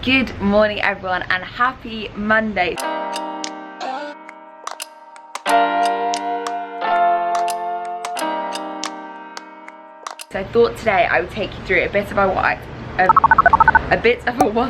Good morning everyone and happy Monday. So I thought today I would take you through a bit of what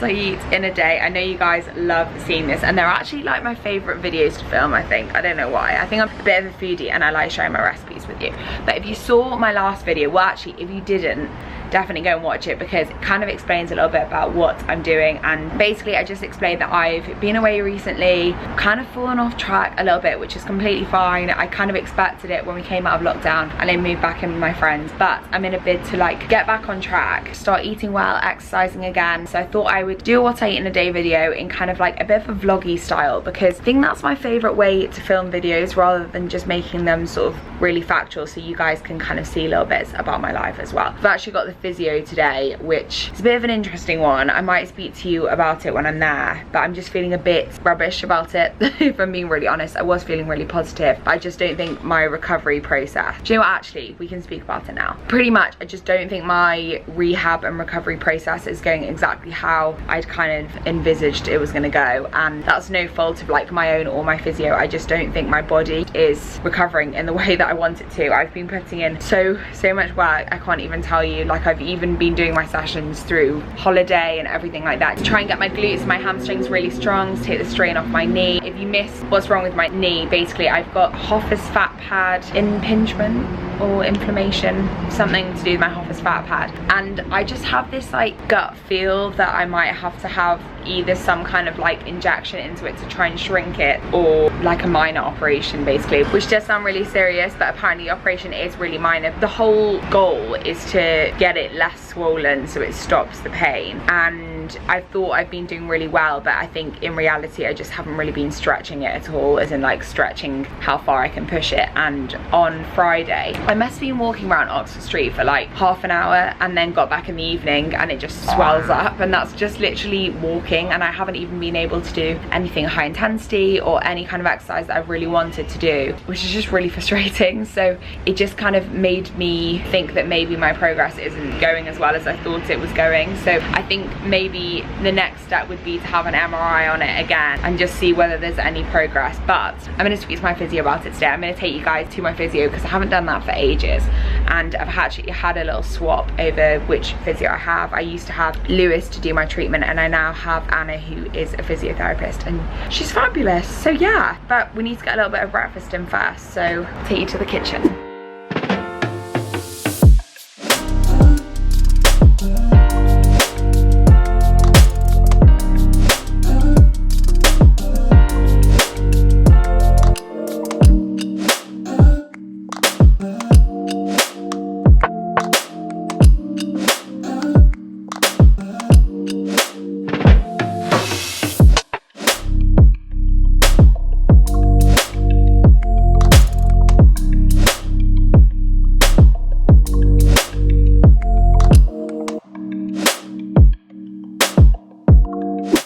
I eat in a day. I know you guys love seeing this and they're actually like my favourite videos to film, I think. I don't know why. I think I'm a bit of a foodie and I like sharing my recipes with you. But if you saw my last video, well actually if you didn't, definitely go and watch it because it kind of explains a little bit about what I'm doing. And basically I just explained that I've been away recently, kind of fallen off track a little bit, which is completely fine. I kind of expected it when we came out of lockdown and I moved back in with my friends, but I'm in a bid to like get back on track, start eating well, exercising again. So I thought I would do what I eat in a day video in kind of like a bit of a vloggy style, because I think that's my favorite way to film videos rather than just making them sort of really factual, so you guys can kind of see little bits about my life as well. I've actually got the physio today, which is a bit of an interesting one. I might speak to you about it when I'm there, but I'm just feeling a bit rubbish about it. If I'm being really honest, I was feeling really positive, but I just don't think my recovery process, do you know what, actually we can speak about it now. Pretty much I just don't think my rehab and recovery process is going exactly how I'd kind of envisaged it was going to go, and that's no fault of like my own or my physio. I just don't think my body is recovering in the way that I want it to. I've been putting in so much work, I can't even tell you. Like I've even been doing my sessions through holiday and everything like that to try and get my glutes, my hamstrings really strong, to take the strain off my knee. If you miss what's wrong with my knee, basically I've got Hoffa's fat pad impingement or inflammation, something to do with my Hoffa's fat pad, and I just have this like gut feel that I might have to have either some kind of like injection into it to try and shrink it, or like a minor operation basically, which does sound really serious, but apparently the operation is really minor. The whole goal is to get it less swollen so it stops the pain, and I thought I've been doing really well, but I think in reality I just haven't really been stretching it at all, as in like stretching how far I can push it. And on Friday I must have been walking around Oxford Street for like half an hour and then got back in the evening and it just swells up, and that's just literally walking, and I haven't even been able to do anything high intensity or any kind of exercise that I've really wanted to do, which is just really frustrating. So it just kind of made me think that maybe my progress isn't going as well as I thought it was going. So I think maybe the next step would be to have an MRI on it again and just see whether there's any progress. But I'm going to speak to my physio about it today. I'm going to take you guys to my physio because I haven't done that for ages, and I've actually had a little swap over which physio I have. I used to have Lewis to do my treatment, and I now have Anna, who is a physiotherapist, and she's fabulous. So yeah, but we need to get a little bit of breakfast in first, so I'll take you to the kitchen.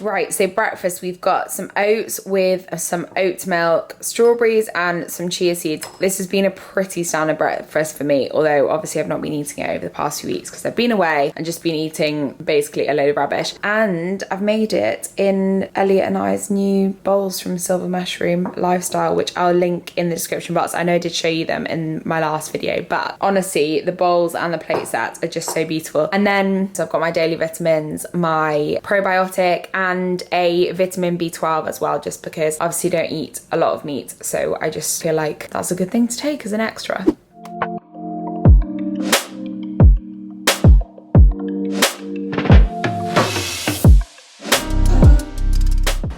Right, so breakfast, we've got some oats with some oat milk, strawberries and some chia seeds. This has been a pretty standard breakfast for me, although obviously I've not been eating it over the past few weeks because I've been away and just been eating basically a load of rubbish. And I've made it in Elliot and I's new bowls from Silver Mushroom Lifestyle, which I'll link in the description box. I know I did show you them in my last video, but honestly the bowls and the plate sets are just so beautiful. And then so I've got my daily vitamins, my probiotic, and a vitamin B12 as well, just because obviously don't eat a lot of meat, so I just feel like that's a good thing to take as an extra.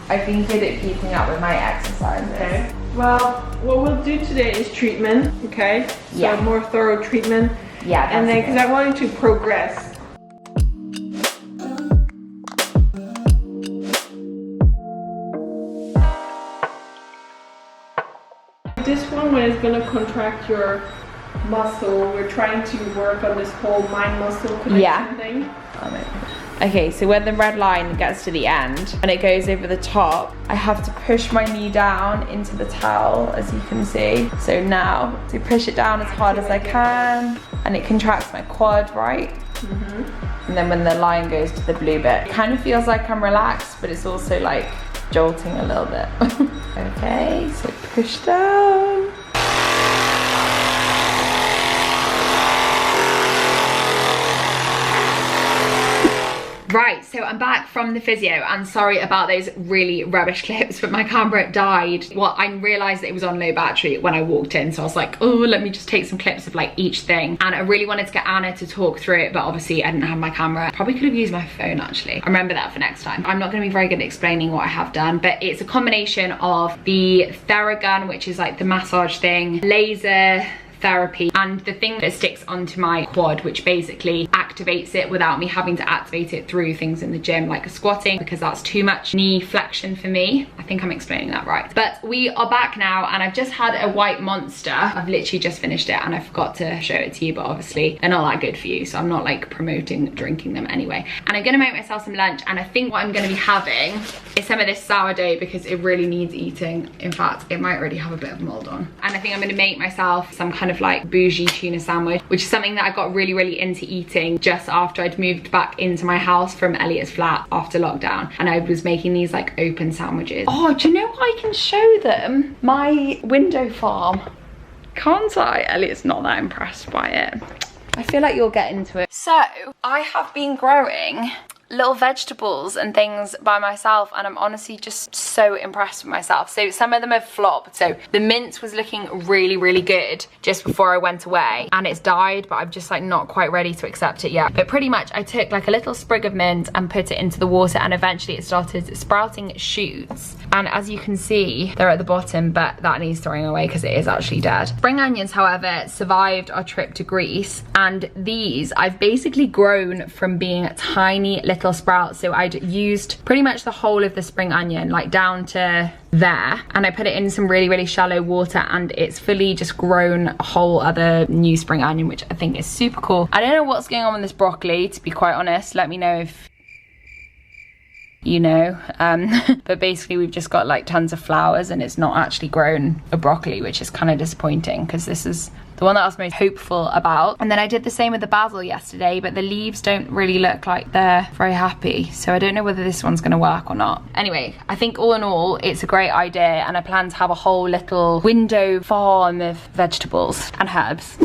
I've been good at keeping up with my exercises. Okay. Well, what we'll do today is treatment, okay? So yeah, more thorough treatment. Yeah, and then because I want you to progress. This one, when it's going to contract your muscle, we're trying to work on this whole mind-muscle connection thing. Okay, so when the red line gets to the end and it goes over the top, I have to push my knee down into the towel, as you can see. So now, to push it down as hard as I can, and it contracts my quad, right? And then when the line goes to the blue bit, it kind of feels like I'm relaxed, but it's also like jolting a little bit. Okay, so push down. Right, so I'm back from the physio, and sorry about those really rubbish clips, but my camera died. Well, I realised that it was on low battery when I walked in, so I was like, oh, let me just take some clips of like each thing. And I really wanted to get Anna to talk through it, but obviously I didn't have my camera. Probably could have used my phone actually. I remember that for next time. I'm not gonna be very good at explaining what I have done, but it's a combination of the Theragun, which is like the massage thing, laser therapy, and the thing that sticks onto my quad, which basically activates it without me having to activate it through things in the gym like squatting, because that's too much knee flexion for me. I think I'm explaining that right. But we are back now, and I've just had a white monster. I've literally just finished it, and I forgot to show it to you, but obviously they're not that good for you, so I'm not like promoting drinking them anyway. And I'm gonna make myself some lunch, and I think what I'm gonna be having is some of this sourdough, because it really needs eating. In fact, it might already have a bit of mold on. And I think I'm gonna make myself some kind of like bougie tuna sandwich, which is something that I got really into eating just after I'd moved back into my house from Elliot's flat after lockdown, and I was making these like open sandwiches. Oh, do you know what? I can show them my window farm, can't I? Elliot's not that impressed by it. I feel like you'll get into it. So I have been growing little vegetables and things by myself, and I'm honestly just so impressed with myself. So some of them have flopped. So the mint was looking really good just before I went away, and it's died, but I'm just like not quite ready to accept it yet. But pretty much I took like a little sprig of mint and put it into the water, and eventually it started sprouting shoots. And as you can see, they're at the bottom, but that needs throwing away because it is actually dead. Spring onions, however, survived our trip to Greece, and these I've basically grown from being tiny little sprouts. So I'd used pretty much the whole of the spring onion, like down to there, and I put it in some really shallow water, and it's fully just grown a whole other new spring onion, which I think is super cool. I don't know what's going on with this broccoli, to be quite honest. Let me know if you know. But basically we've just got like tons of flowers, and it's not actually grown a broccoli, which is kind of disappointing, because this is the one that I was most hopeful about. And then I did the same with the basil yesterday, but the leaves don't really look like they're very happy, so I don't know whether this one's gonna work or not. Anyway, I think all in all it's a great idea, and I plan to have a whole little window farm of vegetables and herbs.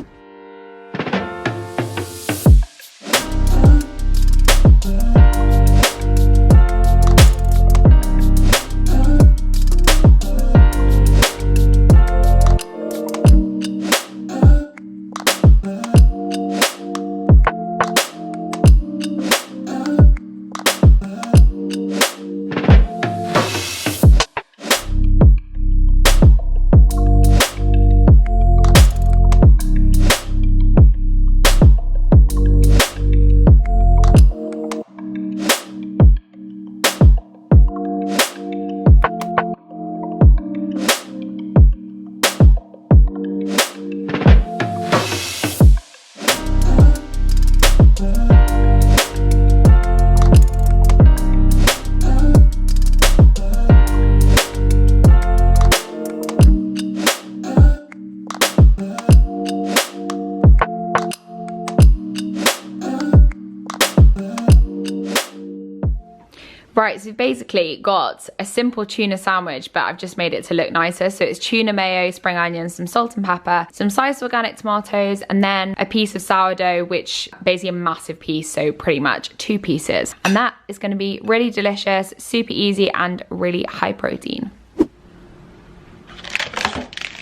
Right, so we've basically got a simple tuna sandwich, but I've just made it to look nicer. So it's tuna mayo, spring onions, some salt and pepper, some sliced organic tomatoes, and then a piece of sourdough, which basically a massive piece, so pretty much 2 pieces. And that is gonna be really delicious, super easy, and really high protein.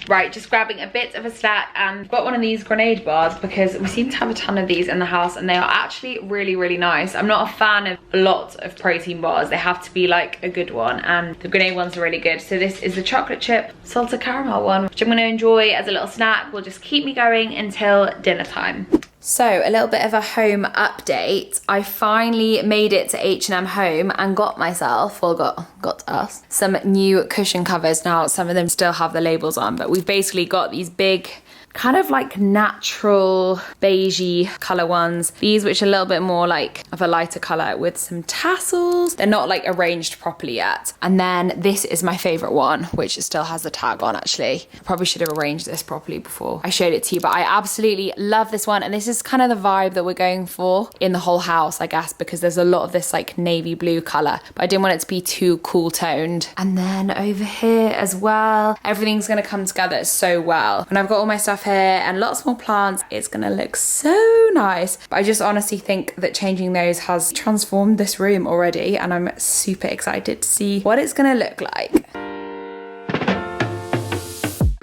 Right, just grabbing a bit of a snack, and got one of these grenade bars because we seem to have a ton of these in the house, and they are actually really nice. I'm not a fan of a lot of protein bars. They have to be like a good one, and the grenade ones are really good. So this is the chocolate chip salted caramel one, which I'm gonna enjoy as a little snack. Will just keep me going until dinner time. So a little bit of a home update. I finally made it to H&M Home and got myself, well got us, some new cushion covers. Now some of them still have the labels on, but we've basically got these big kind of like natural beigey color ones. These which are a little bit more like of a lighter color with some tassels. They're not like arranged properly yet. And then this is my favorite one, which still has the tag on actually. I probably should have arranged this properly before I showed it to you, but I absolutely love this one. And this is kind of the vibe that we're going for in the whole house, I guess, because there's a lot of this like navy blue color, but I didn't want it to be too cool toned. And then over here as well, everything's gonna come together so well. When I've got all my stuff here and lots more plants, it's gonna look so nice. But I just honestly think that changing those has transformed this room already, and I'm super excited to see what it's gonna look like.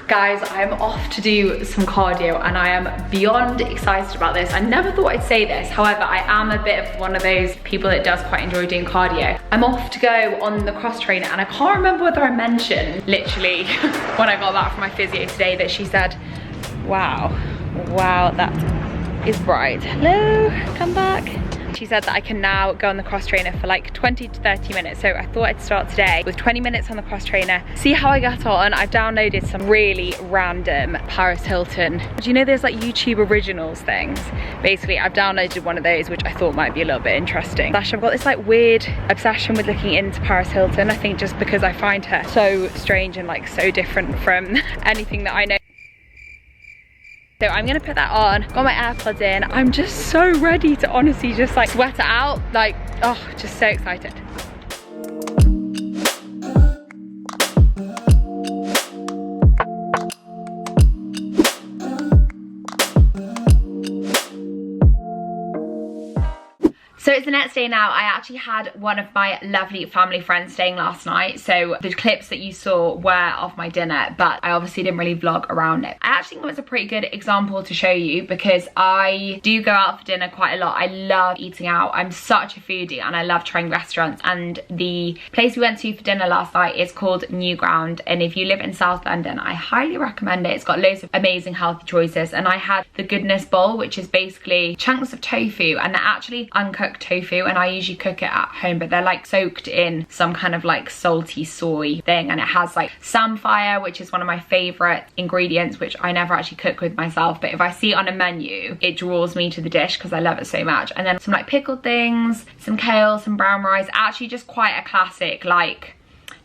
Guys, I'm off to do some cardio and I am beyond excited about this. I never thought I'd say this. However, I am a bit of one of those people that does quite enjoy doing cardio. I'm off to go on the cross trainer, and I can't remember whether I mentioned literally when I got back from my physio today that she said, wow, that is bright. Hello, come back. She said that I can now go on the cross trainer for like 20 to 30 minutes. So I thought I'd start today with 20 minutes on the cross trainer, see how I get on. I've downloaded some really random Paris Hilton. Do you know there's like YouTube originals things? Basically, I've downloaded one of those, which I thought might be a little bit interesting. Slash, I've got this like weird obsession with looking into Paris Hilton. I think just because I find her so strange and like so different from anything that I know. So I'm gonna put that on, got my AirPods in. I'm just so ready to honestly just like sweat it out. Like, oh, just so excited. So it's the next day now. I actually had one of my lovely family friends staying last night. So the clips that you saw were of my dinner, but I obviously didn't really vlog around it. I actually think it was a pretty good example to show you because I do go out for dinner quite a lot. I love eating out. I'm such a foodie and I love trying restaurants. And the place we went to for dinner last night is called New Ground. And if you live in South London, I highly recommend it. It's got loads of amazing healthy choices. And I had the goodness bowl, which is basically chunks of tofu, and they're actually uncooked tofu, and I usually cook it at home, but they're like soaked in some kind of like salty soy thing, and it has like samphire, which is one of my favorite ingredients, which I never actually cook with myself, but if I see it on a menu it draws me to the dish because I love it so much. And then some like pickled things, some kale, some brown rice, actually just quite a classic like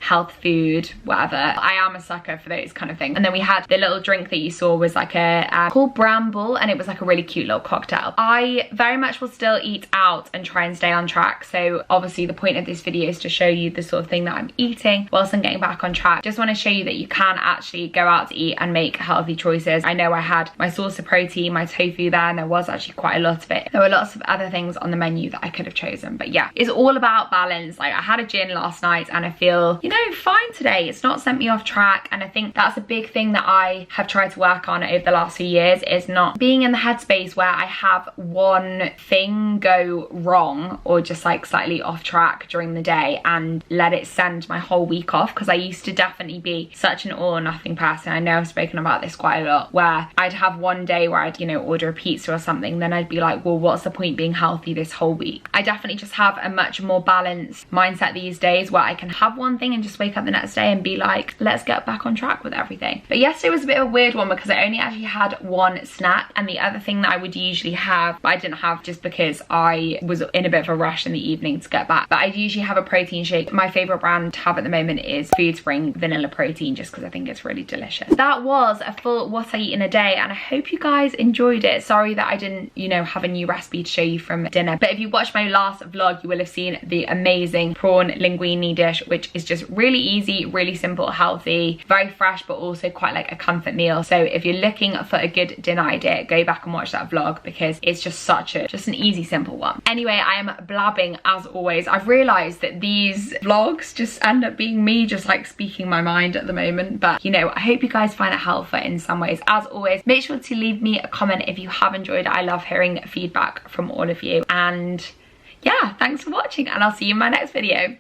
health food, whatever. I am a sucker for those kind of things. And then we had the little drink that you saw was like a called Bramble, and it was like a really cute little cocktail. I very much will still eat out and try and stay on track. So obviously the point of this video is to show you the sort of thing that I'm eating whilst I'm getting back on track. Just want to show you that you can actually go out to eat and make healthy choices. I know I had my source of protein, my tofu there, and there was actually quite a lot of it. There were lots of other things on the menu that I could have chosen, but yeah, it's all about balance. Like, I had a gin last night and I feel, you know, fine today. It's not sent me off track, and I think that's a big thing that I have tried to work on over the last few years, is not being in the headspace where I have one thing go wrong or just like slightly off track during the day and let it send my whole week off. Because I used to definitely be such an all or nothing person. I know I've spoken about this quite a lot, where I'd have one day where I'd, you know, order a pizza or something, then I'd be like, well, what's the point being healthy this whole week? I definitely just have a much more balanced mindset these days, where I can have one thing and just wake up the next day and be like, let's get back on track with everything. But yesterday was a bit of a weird one because I only actually had one snack, and the other thing that I would usually have, but I didn't have just because I was in a bit of a rush in the evening to get back, but I usually have a protein shake. My favorite brand to have at the moment is Food Spring Vanilla Protein, just because I think it's really delicious. That was a full what I eat in a day, and I hope you guys enjoyed it. Sorry that I didn't, you know, have a new recipe to show you from dinner, but if you watched my last vlog you will have seen the amazing prawn linguine dish, which is just really easy, really simple, healthy, very fresh, but also quite like a comfort meal. So if you're looking for a good dinner idea, go back and watch that vlog because it's just just an easy, simple one. Anyway, I am blabbing as always. I've realized that these vlogs just end up being me just like speaking my mind at the moment, but you know, I hope you guys find it helpful in some ways. As always, make sure to leave me a comment if you have enjoyed it. I love hearing feedback from all of you, and yeah, thanks for watching, and I'll see you in my next video.